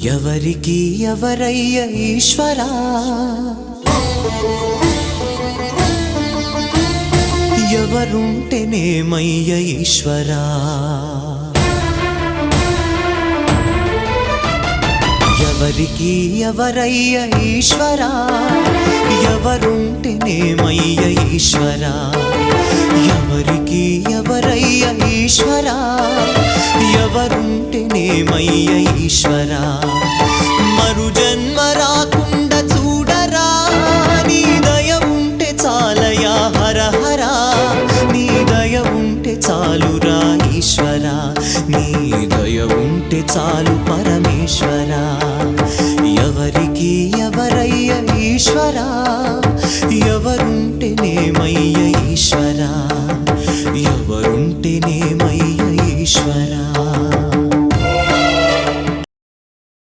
ఎవరికి ఎవరయ్య ఈశ్వరా, ఎవరుంటేనేమయ్య ఈశ్వరా, ఎవరికి ఎవరయ్య ఈశ్వరా, ఎవరుంటేనేమయ్య ఈశ్వరా, ఎవరికి ఎవరయ్య ఈశ్వరా, ఎవరుంటేనేమయ్య ఈశ్వరా. మరు జన్మ రాకుండా చూడరా, నీ దయ ఉంటే చాలయా హర హరా, నీ దయ ఉంటే చాలురా ఈశ్వరా, నీ దయ ఉంటే చాలు పరమేశ్వరా. ఎవరికి ఎవరయ్య ఈశ్వరా, ఎవరుంటేనేమయ్య ఈశ్వరా, ఎవరుంటేనేమయ్య ఈశ్వరా.